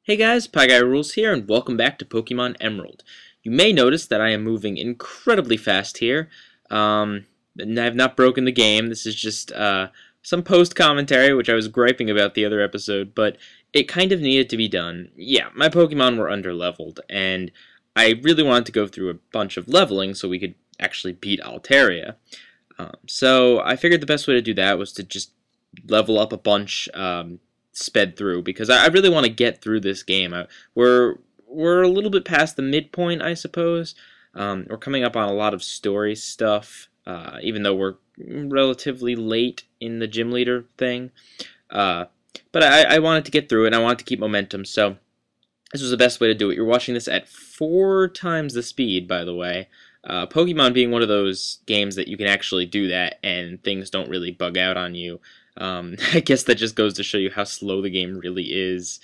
Hey guys, Pieguy Rules here, and welcome back to Pokemon Emerald. You may notice that I am moving incredibly fast here. And I have not broken the game. This is just some post-commentary, which I was griping about the other episode, but it kind of needed to be done. Yeah, my Pokemon were underleveled, and I really wanted to go through a bunch of leveling so we could actually beat Altaria. So I figured the best way to do that was to just level up a bunch sped through, because I really want to get through this game. We're a little bit past the midpoint, I suppose. We're coming up on a lot of story stuff, even though we're relatively late in the gym leader thing. But I wanted to get through it, and I wanted to keep momentum, so this was the best way to do it. You're watching this at 4 times the speed, by the way. Pokemon being one of those games that you can actually do that, and things don't really bug out on you. I guess that just goes to show you how slow the game really is.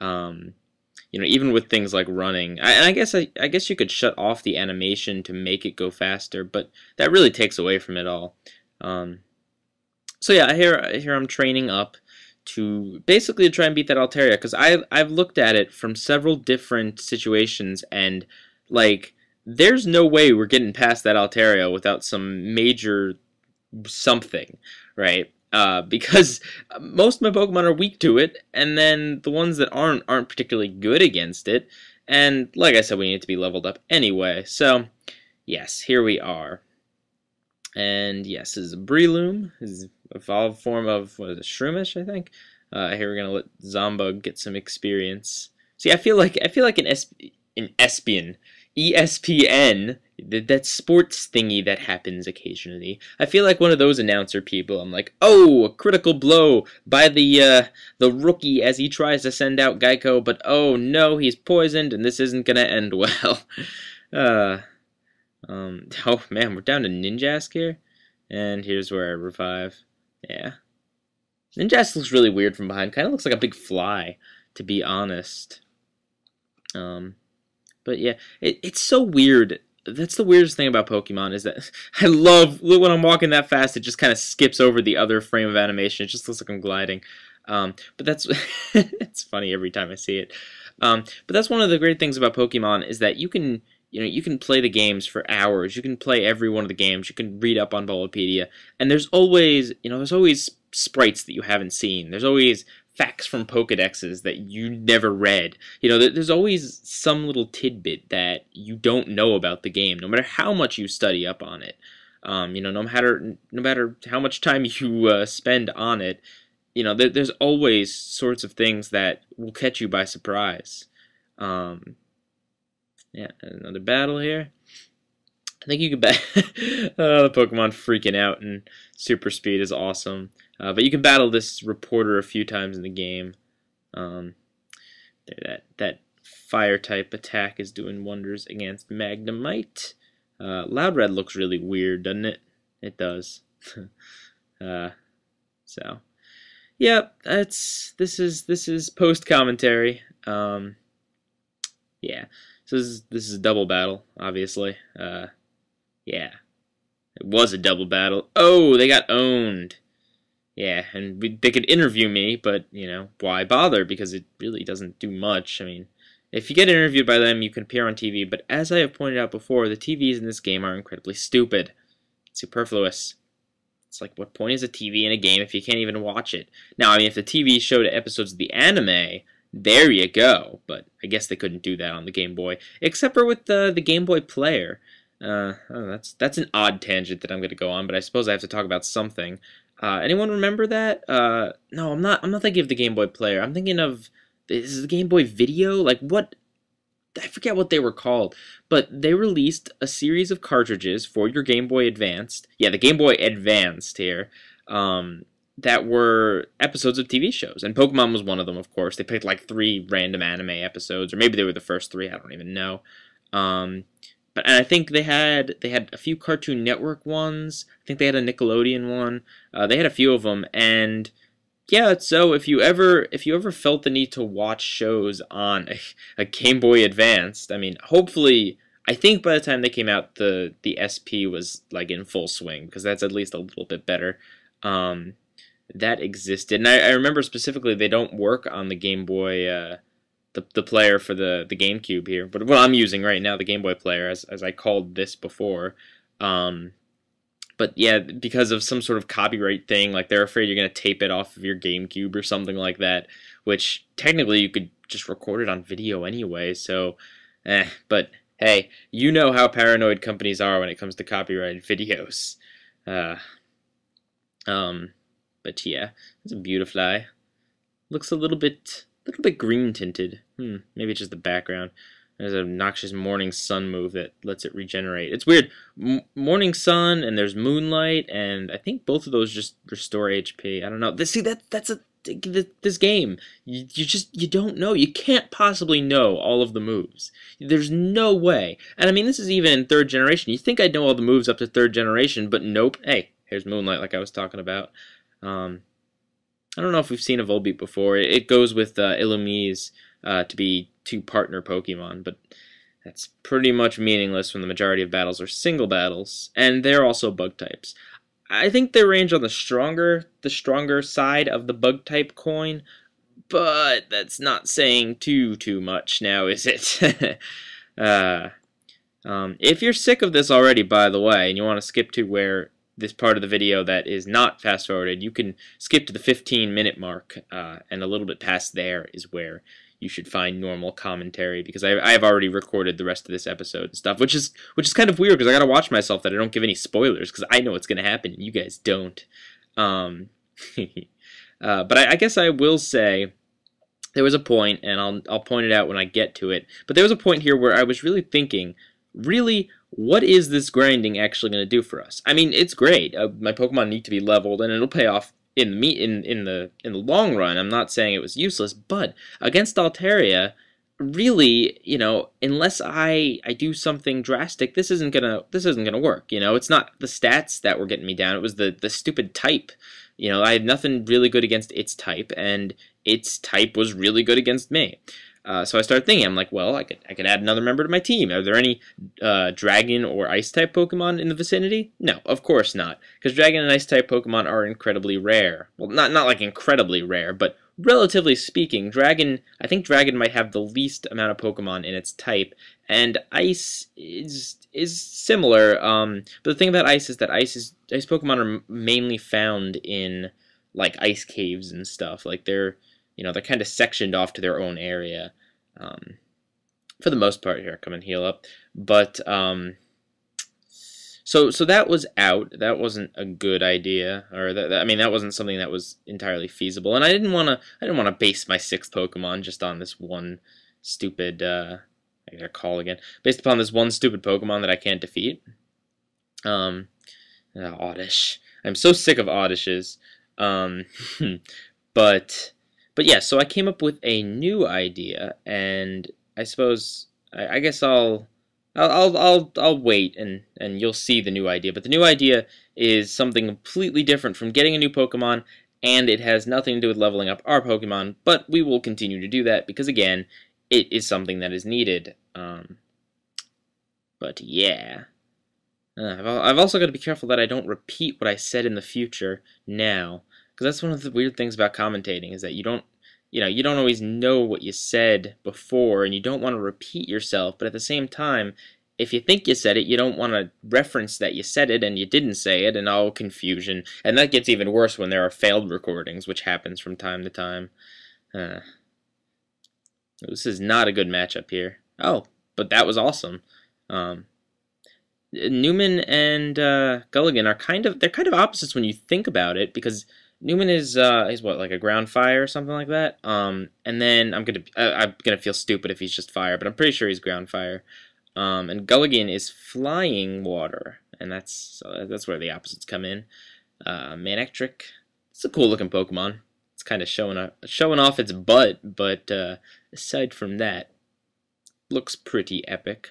Even with things like running. I guess you could shut off the animation to make it go faster, but that really takes away from it all. So yeah, here I'm training up to basically try and beat that Altaria, because I've looked at it from several different situations, and like there's no way we're getting past that Altaria without some major something, right? Because most of my Pokemon are weak to it, and then the ones that aren't particularly good against it. And like I said, we need to be leveled up anyway. So yes, here we are. And yes, this is a Breloom. This is a evolved form of, what is it, Shroomish, I think. Here we're gonna let Zombug get some experience. See, I feel like an Espion. ESPN, that sports thingy that happens occasionally. I feel like one of those announcer people. I'm like, oh, a critical blow by the rookie as he tries to send out Geico, but oh no, he's poisoned, and this isn't gonna end well. Oh man, we're down to Ninjask here, and here's where I revive. Yeah, Ninjask looks really weird from behind. Kind of looks like a big fly, to be honest. But yeah, it's so weird. That's the weirdest thing about Pokemon, is that I love when I'm walking that fast, it just kind of skips over the other frame of animation. It just looks like I'm gliding. But that's it's funny every time I see it. But that's one of the great things about Pokemon, is that you can play the games for hours. You can play every one of the games. You can read up on Bulbapedia, and there's always sprites that you haven't seen. There's always facts from Pokedexes that you never read. There's always some little tidbit that you don't know about the game, no matter how much you study up on it. No matter how much time you spend on it, there's always sorts of things that will catch you by surprise. Yeah, another battle here. I think you could bet the Pokemon freaking out, and super speed is awesome. But you can battle this reporter a few times in the game. That fire type attack is doing wonders against Magnemite. Loudred looks really weird, doesn't it? It does. So yeah, this is post commentary. Yeah, so this is a double battle, obviously. Yeah, it was a double battle. Oh, they got owned. Yeah, and they could interview me, but, why bother? Because it really doesn't do much. I mean, if you get interviewed by them, you can appear on TV, but as I have pointed out before, the TVs in this game are incredibly stupid. Superfluous. It's like, what point is a TV in a game if you can't even watch it? Now, I mean, if the TV showed episodes of the anime, there you go, but I guess they couldn't do that on the Game Boy, except for with the Game Boy Player. That's an odd tangent that I'm going to go on, but I suppose I have to talk about something. Anyone remember that? No, I'm not thinking of the Game Boy Player. I'm thinking of, this is the Game Boy Video? Like, what? I forget what they were called, but they released a series of cartridges for your Game Boy Advanced. Yeah, the Game Boy Advanced here. That were episodes of TV shows, and Pokemon was one of them, of course. They picked like 3 random anime episodes, or maybe they were the first 3, I don't even know. But I think they had a few Cartoon Network ones. I think they had a Nickelodeon one. They had a few of them, and yeah. So if you ever felt the need to watch shows on a Game Boy Advanced, I mean, hopefully, I think by the time they came out, the SP was like in full swing, because that's at least a little bit better. That existed, and I remember specifically they don't work on the Game Boy the player for the GameCube here, but what I'm using right now, the Game Boy player, as I called this before. But yeah, because of some sort of copyright thing, like they're afraid you're going to tape it off of your GameCube or something like that, which technically you could just record it on video anyway, so, but hey, you know how paranoid companies are when it comes to copyrighted videos. But yeah, it's a Beautifly. Looks a little bit green tinted. Maybe it's just the background. There's an obnoxious morning sun move that lets it regenerate. It's weird. Morning sun, and there's moonlight, and I think both of those just restore HP. I don't know. This game. You don't know. You can't possibly know all of the moves. There's no way. And I mean, this is even in 3rd generation. You think I'd know all the moves up to 3rd generation, but nope. Hey, here's moonlight, like I was talking about. I don't know if we've seen a Volbeat before. It goes with Illumise to be 2 partner Pokemon, but that's pretty much meaningless when the majority of battles are single battles, and they're also bug types. I think they range on the stronger side of the bug type coin, but that's not saying too much now, is it? If you're sick of this already, by the way, and you want to skip to where this part of the video that is not fast forwarded, you can skip to the 15-minute mark, and a little bit past there is where you should find normal commentary, because I have already recorded the rest of this episode and stuff, which is kind of weird, because I gotta watch myself that I don't give any spoilers, because I know what's gonna happen and you guys don't. But I guess I will say there was a point, and I'll point it out when I get to it, but there was a point here where I was really thinking, what is this grinding actually going to do for us? I mean, it's great. My Pokemon need to be leveled, and it'll pay off in the long run. I'm not saying it was useless, but against Altaria, really, you know, unless I do something drastic, this isn't gonna work. You know, it's not the stats that were getting me down. It was the stupid type. You know, I had nothing really good against its type, and its type was really good against me. So I started thinking, I'm like, well, I could add another member to my team. Are there any Dragon or Ice-type Pokemon in the vicinity? No, of course not, because Dragon and Ice-type Pokemon are incredibly rare. Well, not like incredibly rare, but relatively speaking, I think Dragon might have the least amount of Pokemon in its type, and Ice is similar. But the thing about Ice is that Ice Pokemon are mainly found in like ice caves and stuff. Like they're kind of sectioned off to their own area, for the most part. Here, come and heal up. But so that was out. That wasn't a good idea, or I mean, that wasn't something that was entirely feasible. And I didn't want to base my 6th Pokemon just on this one stupid. I gotta call again. Based upon this one stupid Pokemon that I can't defeat. Oddish. I'm so sick of Oddishes. But yeah, so I came up with a new idea, and I suppose I guess I'll wait and you'll see the new idea. But the new idea is something completely different from getting a new Pokemon, and it has nothing to do with leveling up our Pokemon. But we will continue to do that because again, it is something that is needed. But yeah, I've also got to be careful that I don't repeat what I said in the future now. Because that's one of the weird things about commentating, is that you don't always know what you said before, and you don't want to repeat yourself, but at the same time, if you think you said it, you don't want to reference that you said it and you didn't say it, and all confusion. And that gets even worse when there are failed recordings, which happens from time to time. This is not a good matchup here. Oh, but that was awesome. Newman and Gulligan are kind of opposites when you think about it, because Newman is what, like a ground fire or something like that. And then I'm gonna feel stupid if he's just fire, but I'm pretty sure he's ground fire. And Gulligan is flying water, and that's where the opposites come in. Manectric, it's a cool looking Pokemon. It's kind of showing off its butt, but aside from that, looks pretty epic.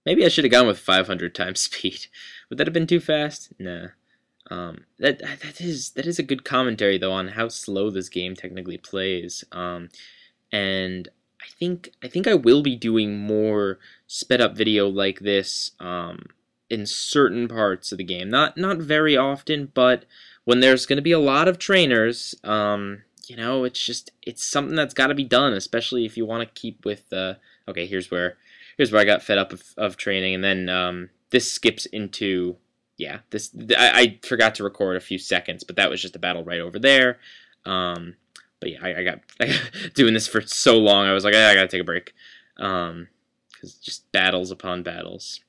Maybe I should have gone with 500 times speed. Would that have been too fast? Nah. That is a good commentary though on how slow this game technically plays. And I think I will be doing more sped up video like this in certain parts of the game. Not very often, but when there's going to be a lot of trainers, you know, it's something that's got to be done, especially if you want to keep with, okay, here's where I got fed up of training, and then, this skips into, yeah, I forgot to record a few seconds, but that was just a battle right over there, but yeah, I got doing this for so long, I was like, I gotta take a break, because just battles upon battles.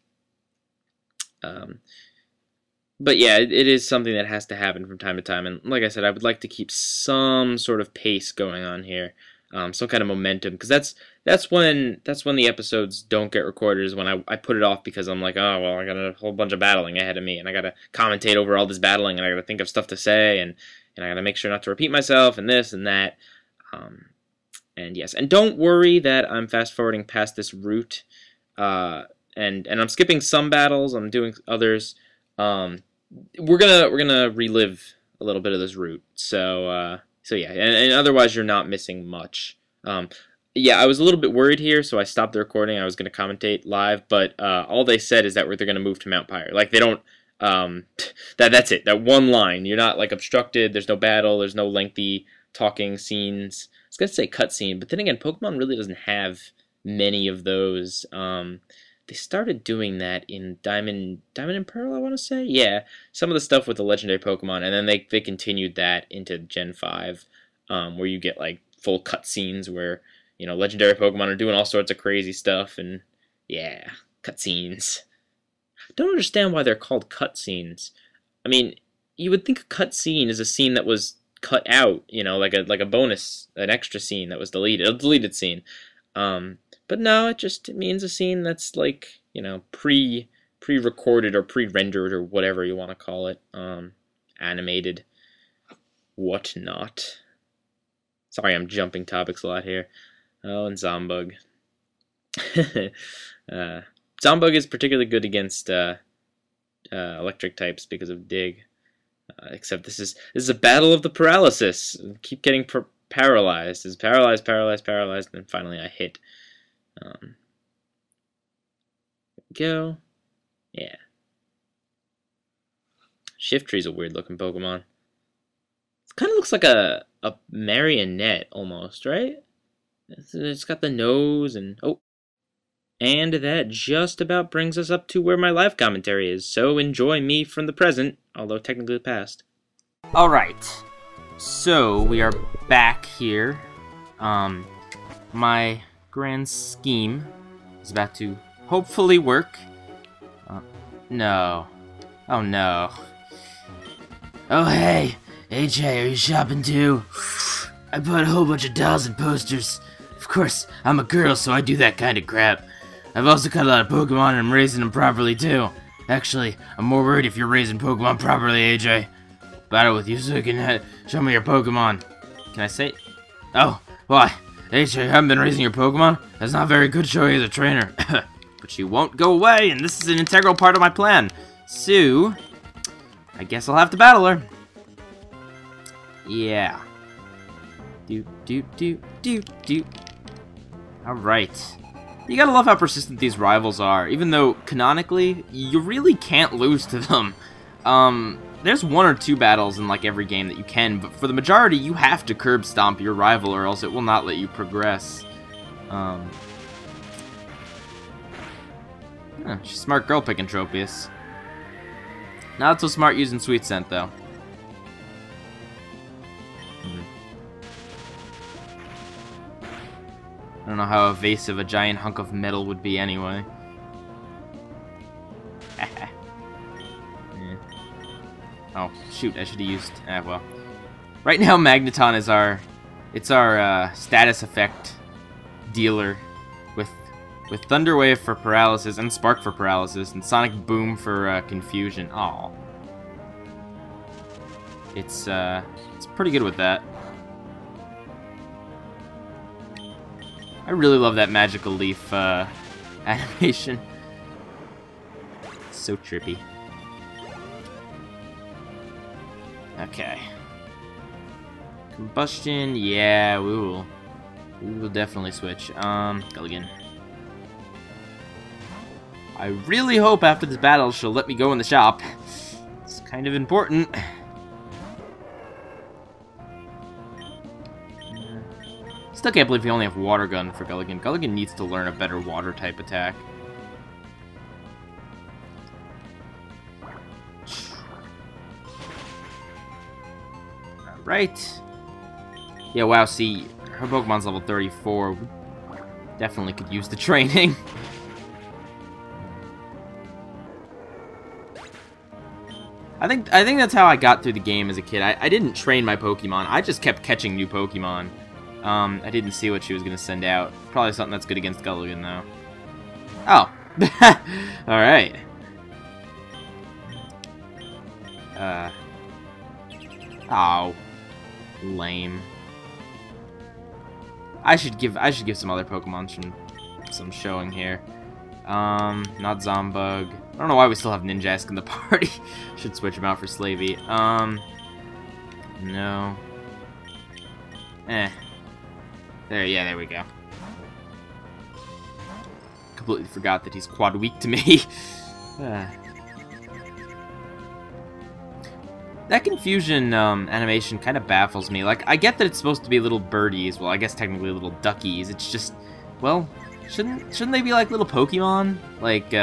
But yeah, it is something that has to happen from time to time, and like I said, I would like to keep some sort of pace going on here, some kind of momentum, because that's when the episodes don't get recorded, is when I put it off because I'm like, oh well, I got a whole bunch of battling ahead of me, and I gotta commentate over all this battling, and I gotta think of stuff to say, and I gotta make sure not to repeat myself, and this and that, and yes, and don't worry that I'm fast forwarding past this route, and I'm skipping some battles, I'm doing others. We're gonna relive a little bit of this route, so yeah, and otherwise you're not missing much. Yeah, I was a little bit worried here, so I stopped the recording. I was gonna commentate live, but all they said is that they're gonna move to Mount Pyre. Like they don't. That's it. That one line. You're not like obstructed. There's no battle. There's no lengthy talking scenes. I was gonna say cutscene, but then again, Pokemon really doesn't have many of those. They started doing that in Diamond and Pearl, I want to say. Yeah, some of the stuff with the legendary Pokemon, and then they continued that into Gen 5, where you get like full cutscenes where, you know, legendary Pokemon are doing all sorts of crazy stuff, and yeah, cutscenes. I don't understand why they're called cutscenes. I mean, you would think a cutscene is a scene that was cut out, you know, like a bonus, an extra scene that was deleted, a deleted scene. But no, it means a scene that's like, you know, pre-recorded or pre-rendered or whatever you want to call it, animated, whatnot. Sorry, I'm jumping topics a lot here. Oh, and Zombug. Zombug is particularly good against electric types because of Dig. Except this is a battle of the paralysis. I keep getting paralyzed. It's paralyzed, and then finally I hit. There we go. Yeah. Shifttree's a weird looking Pokemon. It kind of looks like a marionette almost, right? It's got the nose and oh. And that just about brings us up to where my live commentary is, so enjoy me from the present, although technically the past. Alright, so we are back here. My grand scheme is about to hopefully work. No. Oh no. Oh hey, AJ, are you shopping too? I bought a whole bunch of dolls and posters. Of course, I'm a girl, so I do that kind of crap. I've also got a lot of Pokemon and I'm raising them properly too. Actually, I'm more worried if you're raising Pokemon properly, AJ. Battle with you so you can show me your Pokemon. Can I say? Oh, why? AJ, you haven't been raising your Pokemon? That's not very good showing as a trainer. But you won't go away, and this is an integral part of my plan. So, I guess I'll have to battle her. Yeah. Alright. You gotta love how persistent these rivals are, even though, canonically, you really can't lose to them. There's one or two battles in, like, every game that you can, but for the majority, you have to curb stomp your rival or else it will not let you progress. She's a smart girl picking Tropius. Not so smart using Sweet Scent, though. I don't know how evasive a giant hunk of metal would be anyway. Yeah. Oh, shoot, I should have used... well. Right now, Magneton is our status effect dealer with Thunder Wave for paralysis and Spark for paralysis and Sonic Boom for confusion. Aw. It's pretty good with that. I really love that Magical Leaf animation. So trippy. Okay. Combustion, yeah, we will definitely switch. Gulligan. I really hope after this battle she'll let me go in the shop. It's kind of important. Still can't believe we only have Water Gun for Gulligan. Gulligan needs to learn a better water-type attack. Alright. Yeah, wow, see, her Pokemon's level 34. Definitely could use the training. I think that's how I got through the game as a kid. I didn't train my Pokemon. I just kept catching new Pokemon. I didn't see what she was going to send out. Probably something that's good against Gulligan, though. Oh. Alright. Oh. Lame. I should give some other Pokemon some showing here. Not Zombug. I don't know why we still have Ninjask in the party. Should switch him out for Slavey. No. There we go. Completely forgot that he's quad weak to me. That confusion animation kind of baffles me. Like, I get that it's supposed to be little birdies. Well, I guess technically little duckies. It's just, well, shouldn't they be like little Pokemon? Like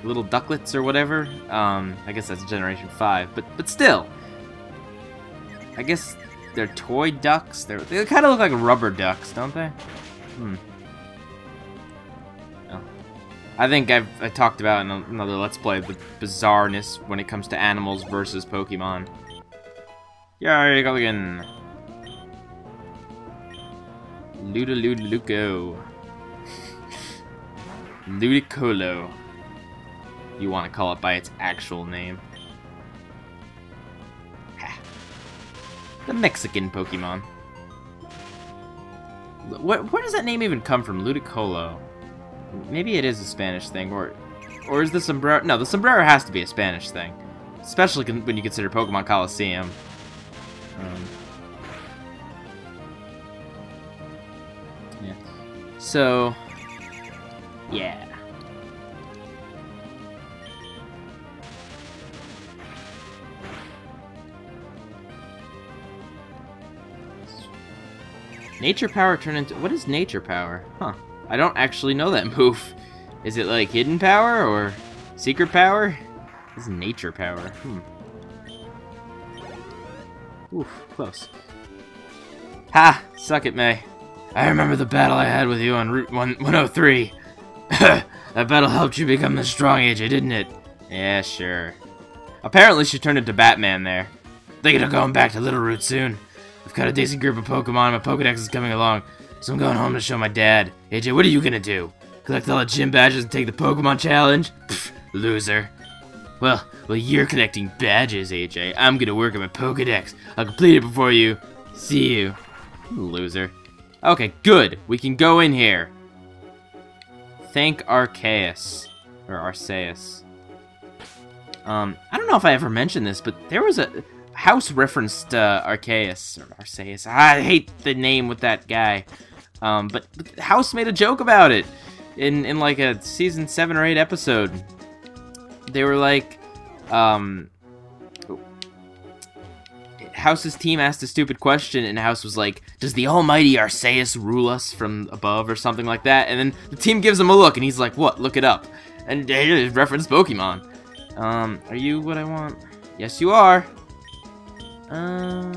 little ducklets or whatever? I guess that's Generation 5. But still, I guess they're toy ducks. They kind of look like rubber ducks, don't they? I think I talked about in another Let's Play the bizarreness when it comes to animals versus Pokemon. Yeah, go again. Ludoluco. Ludicolo. If you want to call it by its actual name. The Mexican Pokemon. Where does that name even come from? Ludicolo. Maybe it is a Spanish thing, or is the sombrero? No, the sombrero has to be a Spanish thing, especially when you consider Pokemon Coliseum. Yeah. So, yeah. Nature Power turn into... What is Nature Power? Huh. I don't actually know that move. Is it like Hidden Power or Secret Power? This is Nature Power. Oof, close. Ha! Suck it, May. I remember the battle I had with you on Route 103. That battle helped you become the strong AJ, didn't it? Yeah, sure. Apparently she turned into Batman there. Thinking of going back to Little Root soon. I've got a decent group of Pokemon, my Pokedex is coming along, so I'm going home to show my dad. AJ, what are you gonna do? Collect all the gym badges and take the Pokemon challenge? Pfft, loser. Well, you're collecting badges, AJ. I'm gonna work on my Pokedex. I'll complete it before you. See you. Loser. Okay, good. We can go in here. Thank Arceus. Or Arceus. I don't know if I ever mentioned this, but there was a... House referenced Arceus, or Arceus. I hate the name with that guy. But House made a joke about it in like a season 7 or 8 episode. They were like, House's team asked a stupid question, and House was like, "Does the almighty Arceus rule us from above?" or something like that. And then the team gives him a look, and he's like, "What? Look it up." And they referenced Pokemon. Are you what I want? Yes, you are. No,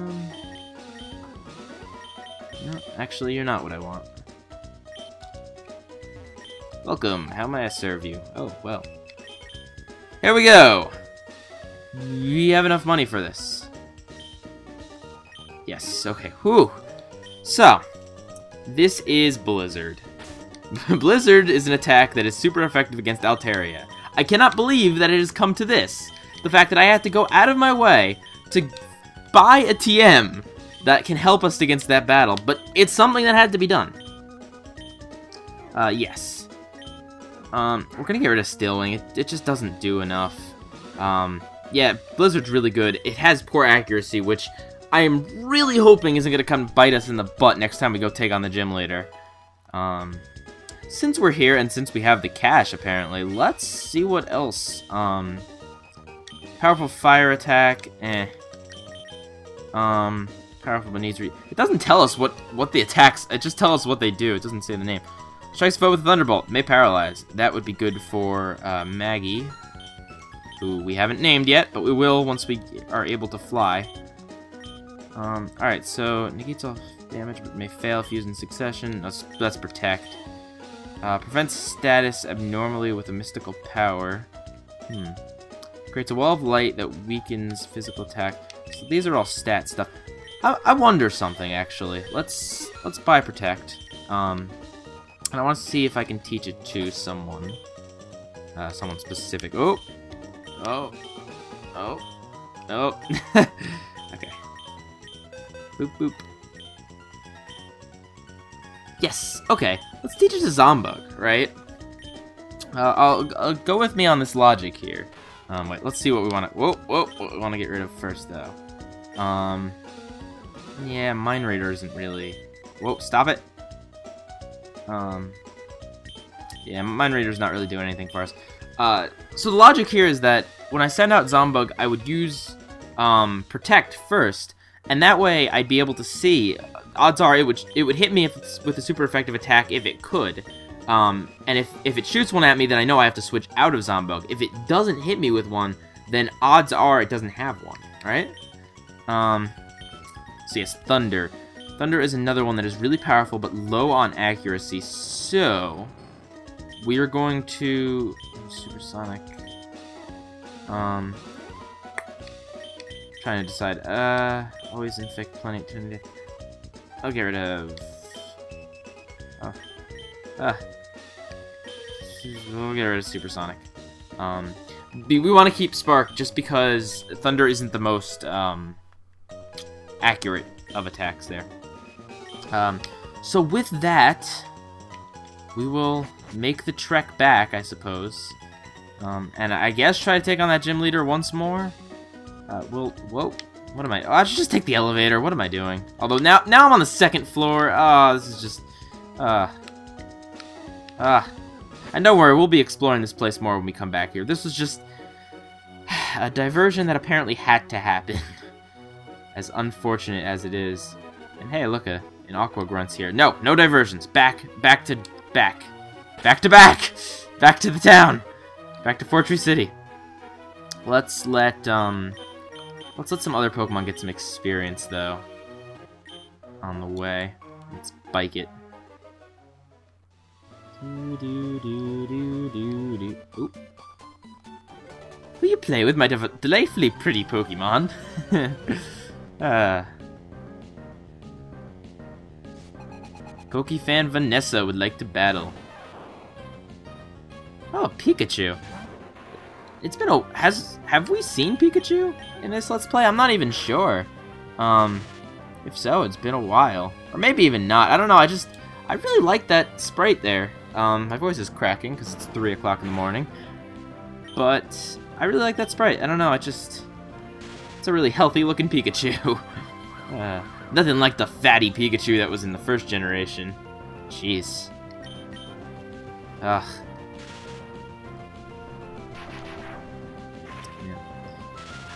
actually, you're not what I want. Welcome. How may I serve you? Oh, well. Here we go. We have enough money for this. Yes, okay. Whew. So, this is Blizzard. Blizzard is an attack that is super effective against Altaria. I cannot believe that it has come to this. The fact that I have to go out of my way to buy a TM that can help us against that battle, but it's something that had to be done. Yes. We're gonna get rid of Stillwing. It just doesn't do enough. Yeah, Blizzard's really good. It has poor accuracy, which I am really hoping isn't gonna come bite us in the butt next time we go take on the gym leader. Since we're here and since we have the cash, apparently, let's see what else. Powerful fire attack, Her Powerful but needs It doesn't tell us what the attacks. It just tells us what they do. It doesn't say the name. Strikes foe with Thunderbolt. May paralyze. That would be good for Maggie, who we haven't named yet, but we will once we are able to fly. Alright, so negates all damage, but may fail if used in succession. That's protect. Prevents status abnormally with a mystical power. Creates a wall of light that weakens physical attack. So these are all stat stuff. I wonder something, actually. Let's buy protect. And I want to see if I can teach it to someone. Someone specific. Oh! Okay. Boop, boop. Yes! Okay. Let's teach it to Zombug, right? I'll go with me on this logic here. Wait, let's see what we want to... Whoa! What we want to get rid of first, though. Yeah, Mind Raider isn't really... Whoa, stop it! Yeah, Mind Raider's not really doing anything for us. So the logic here is that when I send out Zombug, I would use Protect first, and that way I'd be able to see. Odds are it would hit me with a super effective attack if it could. And if it shoots one at me, then I know I have to switch out of Zombug. If it doesn't hit me with one, then odds are it doesn't have one, right? So yes, Thunder. Thunder is another one that is really powerful, but low on accuracy, so we are going to... Supersonic. Trying to decide. Always inflict plenty. I'll get rid of... We'll get rid of Supersonic. We want to keep Spark just because Thunder isn't the most accurate of attacks there. So with that, we will make the trek back, I suppose. And I guess try to take on that gym leader once more. Whoa, what am I? Oh, I should just take the elevator. What am I doing? Although now I'm on the second floor. This is just, and don't worry, we'll be exploring this place more when we come back here. This was just a diversion that apparently had to happen, as unfortunate as it is. And hey, look, an Aqua Grunt's here. No diversions. Back to the town. Back to Fortree City. Let's let some other Pokemon get some experience, though. On the way. Let's bike it. Oop. Will you play with my delightfully pretty Pokemon? Pokefan Vanessa would like to battle. Oh, Pikachu. It's been have we seen Pikachu in this Let's Play? I'm not even sure. If so, it's been a while. Or maybe even not. I don't know, I really like that sprite there. My voice is cracking because it's 3 o'clock in the morning. But I really like that sprite. I don't know, it's a really healthy looking Pikachu. Nothing like the fatty Pikachu that was in the first generation. Jeez. Ugh.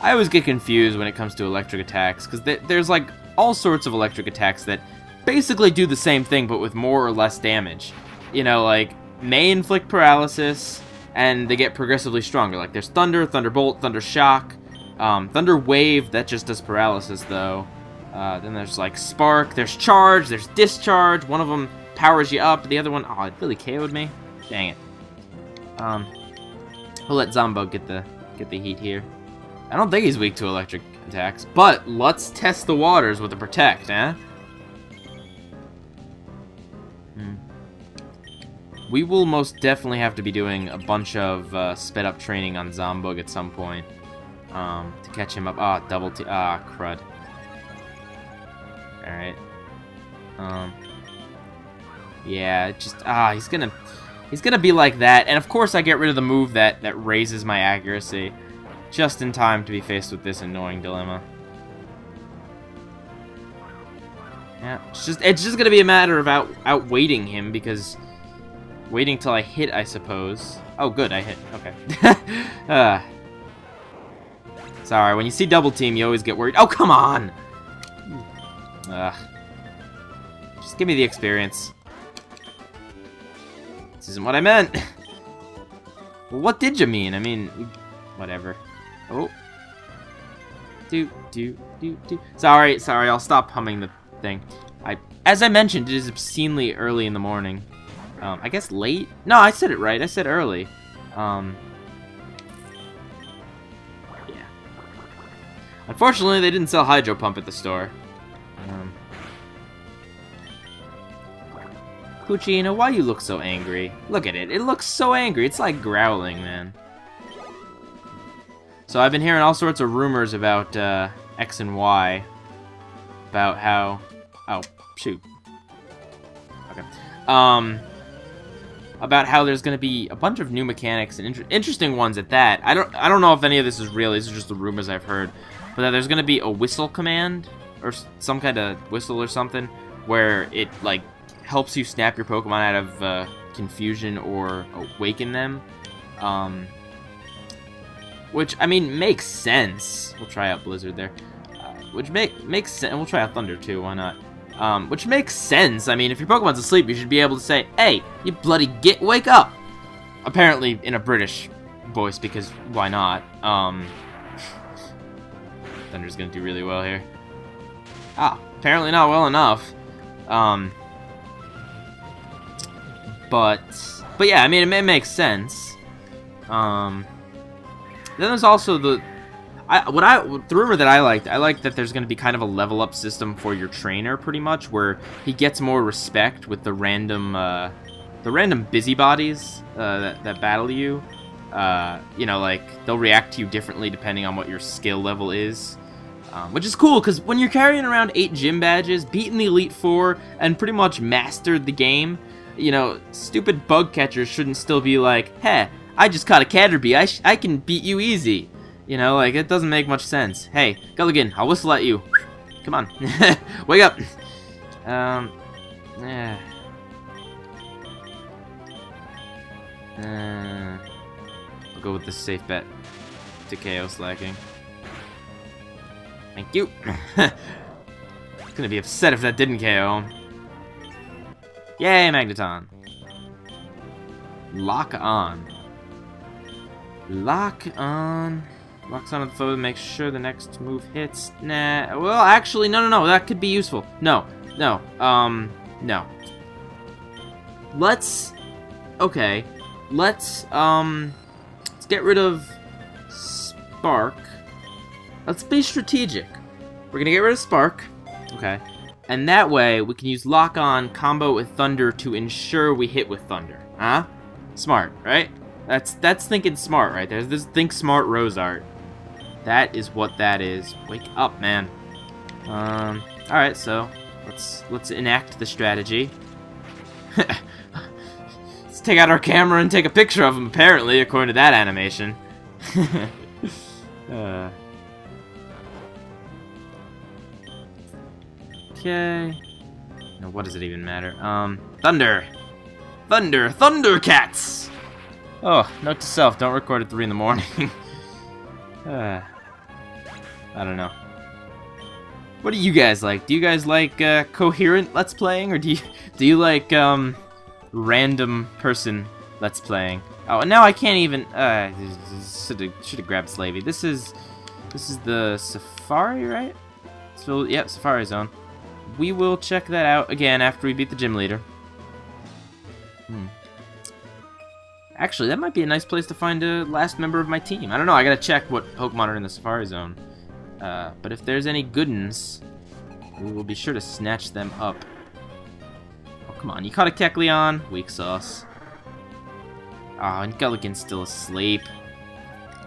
I always get confused when it comes to electric attacks, because there's like all sorts of electric attacks that basically do the same thing, but with more or less damage. You know, like, may inflict paralysis, and they get progressively stronger. Like, there's Thunder, Thunderbolt, Thunder Shock, Thunder Wave, that just does paralysis, though. Then there's, like, Spark, there's Charge, there's Discharge, one of them powers you up, the other one, oh, it really KO'd me. Dang it. We'll let Zombug get the heat here. I don't think he's weak to electric attacks, but let's test the waters with a Protect, eh? We will most definitely have to be doing a bunch of sped up training on Zombug at some point to catch him up. Ah, double T. Ah, crud. All right. Yeah, just he's gonna be like that, and of course I get rid of the move that raises my accuracy. Just in time to be faced with this annoying dilemma. Yeah, it's just gonna be a matter of outweighting him, because waiting till I hit, I suppose. Oh, good, I hit. Okay. Sorry, when you see Double Team, you always get worried. Oh, come on! Ugh. Just give me the experience. This isn't what I meant. Well, what did you mean? I mean, whatever. Oh. Sorry, I'll stop humming the thing. As I mentioned, it is obscenely early in the morning. I guess late? No, I said it right. I said early. Yeah. Unfortunately, they didn't sell Hydro Pump at the store. Cucina, why you look so angry? Look at it. It looks so angry. It's like growling, man. So I've been hearing all sorts of rumors about X and Y. About how... Oh, shoot. Okay. About how there's going to be a bunch of new mechanics and interesting ones at that. I don't know if any of this is real. These are just the rumors I've heard. But that there's going to be a whistle command or some kind of whistle or something where it like helps you snap your Pokemon out of confusion or awaken them. Which I mean makes sense. We'll try out Blizzard there. Which makes sense. We'll try out Thunder too. Why not? Which makes sense. I mean, if your Pokemon's asleep, you should be able to say, "Hey, you bloody wake up!" Apparently in a British voice, because why not? Thunder's gonna do really well here. Ah, apparently not well enough. But yeah, I mean, it makes sense. Then there's also the rumor that I liked that there's going to be kind of a level up system for your trainer, pretty much, where he gets more respect with the random busybodies that battle you. You know, like they'll react to you differently depending on what your skill level is, which is cool because when you're carrying around 8 gym badges, beaten the Elite Four, and pretty much mastered the game, you know, stupid bug catchers shouldn't still be like, "Hey, I just caught a Caterpie. I can beat you easy." You know, like, it doesn't make much sense. Hey, Gulligan, I'll whistle at you. Come on. Wake up. Yeah. I'll go with the safe bet to KO Slacking. Thank you. Gonna be upset if that didn't KO. Yay, Magneton. Lock on. Lock on. Locks on the foe to make sure the next move hits. Nah. Well, actually, no. That could be useful. No. No. Let's... Okay. Let's get rid of Spark. Let's be strategic. We're gonna get rid of Spark. Okay. And that way, we can use Lock On combo with Thunder to ensure we hit with Thunder. Huh? Smart, right? That's thinking smart right there. This think smart Rose Art. That is what that is. Wake up, man. Alright, so let's enact the strategy. Let's take out our camera and take a picture of him, apparently, according to that animation. Okay. Now, what does it even matter? Thunder! Thundercats! Oh, note to self, don't record at 3 in the morning. I don't know. What do you guys like? Do you guys like coherent Let's Playing, or do you like random person Let's Playing? Oh, and now I can't even. Should have grabbed Slavey. This is the Safari, right? So yeah, Safari Zone. We will check that out again after we beat the gym leader. Actually, that might be a nice place to find a last member of my team. I don't know, I gotta check what Pokemon are in the Safari Zone. But if there's any good ones, we will be sure to snatch them up. Oh, come on, you caught a Kecleon? Weak sauce. Oh, and Gulligan's still asleep.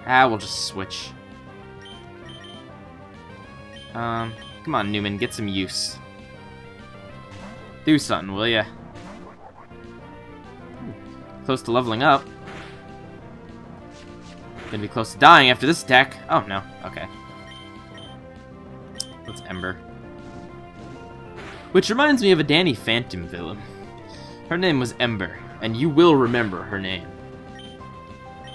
We'll just switch. Come on, Newman, get some use. Do something, will ya? Close to leveling up. Gonna be close to dying after this attack. Oh, no. Okay. Let's Ember. Which reminds me of a Danny Phantom villain. Her name was Ember, and you will remember her name.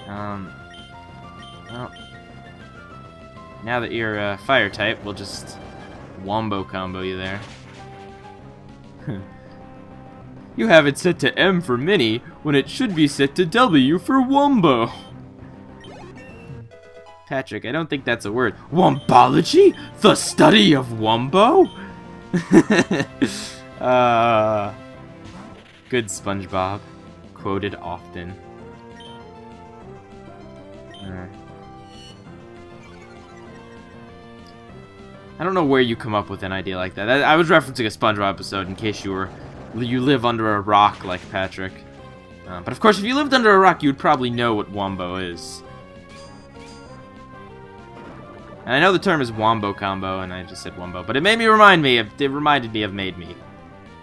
Well, now that you're Fire type, we'll just Wombo combo you there. You have it set to M for Mini when it should be set to W for Wumbo. Patrick, I don't think that's a word. Wumbology? The study of Wumbo? Good SpongeBob. Quoted often. I don't know where you come up with an idea like that. I was referencing a SpongeBob episode in case you live under a rock like Patrick. But of course, if you lived under a rock, you would probably know what Wombo is. And I know the term is Wombo Combo, and I just said Wombo, but it reminded me of Made Me.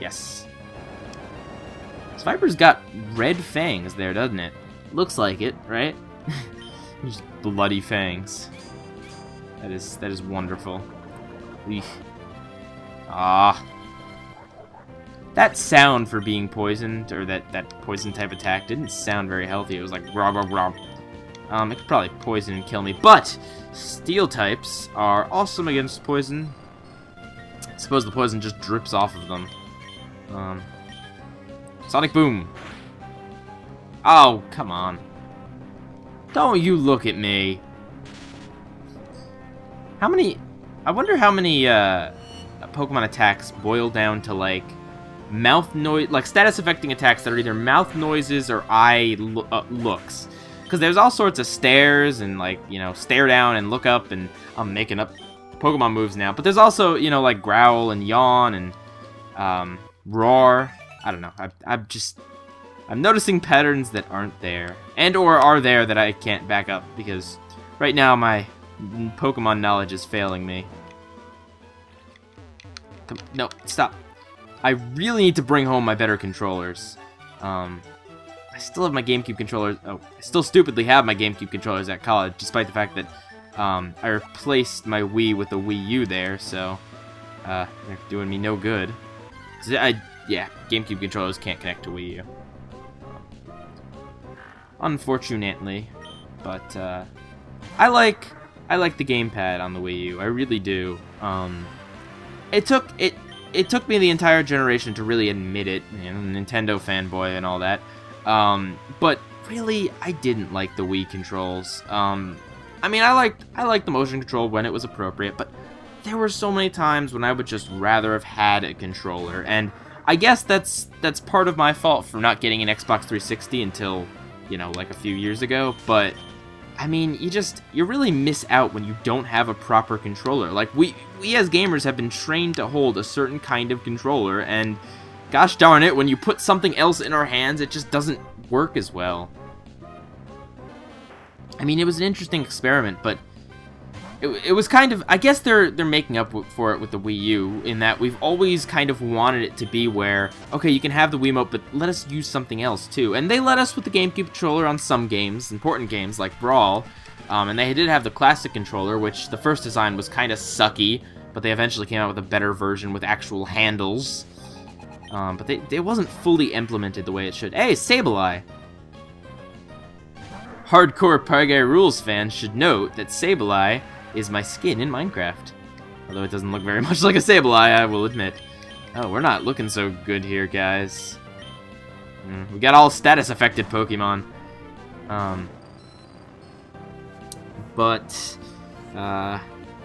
Yes. This Viper's got red fangs there, doesn't it? Looks like it, right? Just bloody fangs. That is wonderful. Eesh. Ah. That sound for being poisoned, or that poison type attack, didn't sound very healthy. It was like rah rah rah. It could probably poison and kill me, but steel types are awesome against poison. I suppose the poison just drips off of them. Sonic Boom. Oh, come on. Don't you look at me. I wonder how many Pokemon attacks boil down to like mouth noise, like status affecting attacks that are either mouth noises or eye looks. Because there's all sorts of stares and like, you know, stare down and look up, and I'm making up Pokemon moves now. But there's also, you know, like growl and yawn and roar. I don't know. I'm noticing patterns that aren't there, and or are there that I can't back up, because right now my Pokemon knowledge is failing me. No, stop. I really need to bring home my better controllers. I still have my GameCube controllers. Oh, I still stupidly have my GameCube controllers at college, despite the fact that I replaced my Wii with the Wii U there, so they're doing me no good. Yeah, GameCube controllers can't connect to Wii U. Unfortunately, but I like the gamepad on the Wii U. I really do. It took me the entire generation to really admit it, you know, Nintendo fanboy and all that. But really, I didn't like the Wii controls. I mean, I liked the motion control when it was appropriate, but there were so many times when I would just rather have had a controller, and I guess that's part of my fault for not getting an Xbox 360 until, you know, like a few years ago. But I mean, you really miss out when you don't have a proper controller. Like, we as gamers have been trained to hold a certain kind of controller, and gosh darn it, when you put something else in our hands, it just doesn't work as well. I mean, it was an interesting experiment, but it was kind of, I guess they're making up for it with the Wii U, in that we've always kind of wanted it to be where, okay, you can have the Wiimote, but let us use something else too. And they let us with the GameCube controller on some games, important games like Brawl, and they did have the classic controller, which the first design was kind of sucky, but they eventually came out with a better version with actual handles. But it wasn't fully implemented the way it should. Hey, Sableye! Hardcore Pieguy Rules fans should note that Sableye is my skin in Minecraft. Although it doesn't look very much like a Sableye, I will admit. Oh, we're not looking so good here, guys. We got all status-affected Pokemon. But I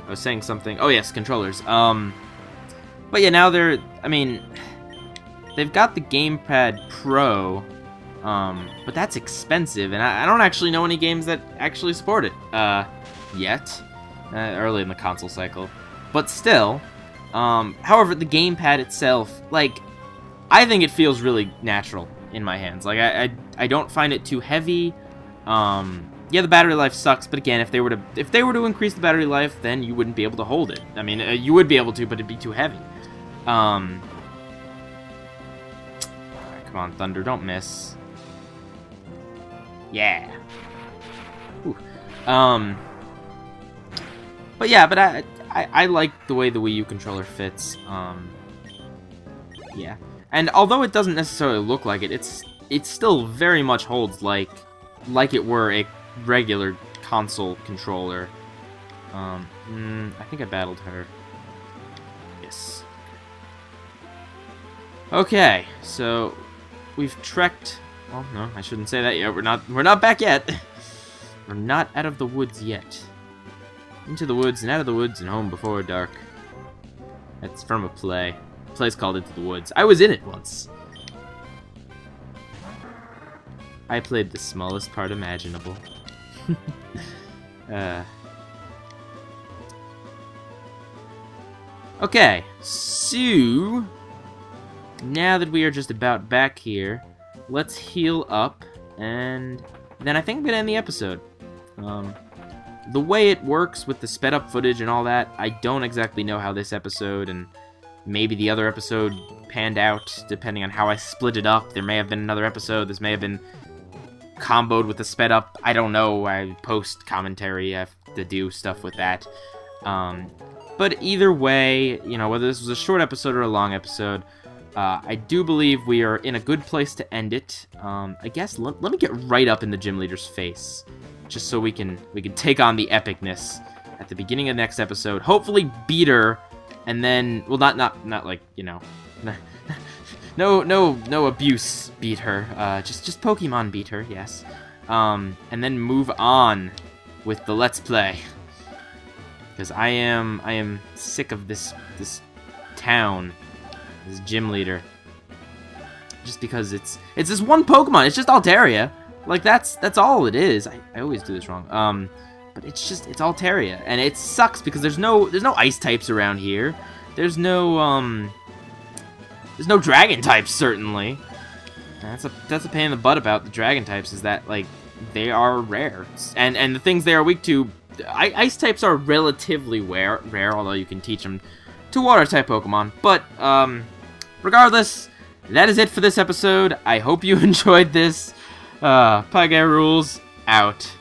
was saying something. Oh, yes, controllers. But yeah, now they've got the Gamepad Pro, but that's expensive, and I don't actually know any games that actually support it, yet. Early in the console cycle. But still, however, the gamepad itself, like, I think it feels really natural in my hands. Like, I don't find it too heavy. Yeah, the battery life sucks, but again, if they were to increase the battery life, then you wouldn't be able to hold it. I mean, you would be able to, but it'd be too heavy. Come on, Thunder, don't miss. Yeah. Ooh. But yeah, but I like the way the Wii U controller fits. Yeah, and although it doesn't necessarily look like it, it still very much holds like it were a regular console controller. I think I battled her. Yes. Okay, so we've trekked. Well, no, I shouldn't say that yet. We're not back yet. We're not out of the woods yet. Into the woods and out of the woods and home before dark. That's from a play. The play's called Into the Woods. I was in it once. I played the smallest part imaginable. Okay, so now that we are just about back here, let's heal up, and then I think I'm gonna end the episode. The way it works with the sped up footage and all that, I don't exactly know how this episode and maybe the other episode panned out, depending on how I split it up. There may have been another episode, this may have been comboed with the sped up. I don't know. I post commentary. I have to do stuff with that. But either way, you know, whether this was a short episode or a long episode, I do believe we are in a good place to end it. I guess let me get right up in the gym leader's face, just so we can take on the epicness at the beginning of the next episode. Hopefully beat her, and then, well, not like, you know, no abuse beat her. Just Pokemon beat her, yes. And then move on with the Let's Play, because I am sick of this town, this gym leader. Just because it's this one Pokemon. It's just Altaria. Like that's all it is. I always do this wrong. But it's Altaria, and it sucks because there's no ice types around here. There's no dragon types, certainly. That's a pain in the butt about the dragon types, is that, like, they are rare, and the things they are weak to. Ice types are relatively rare, although you can teach them to water type Pokemon. But regardless, that is it for this episode. I hope you enjoyed this. Pieguy rules out.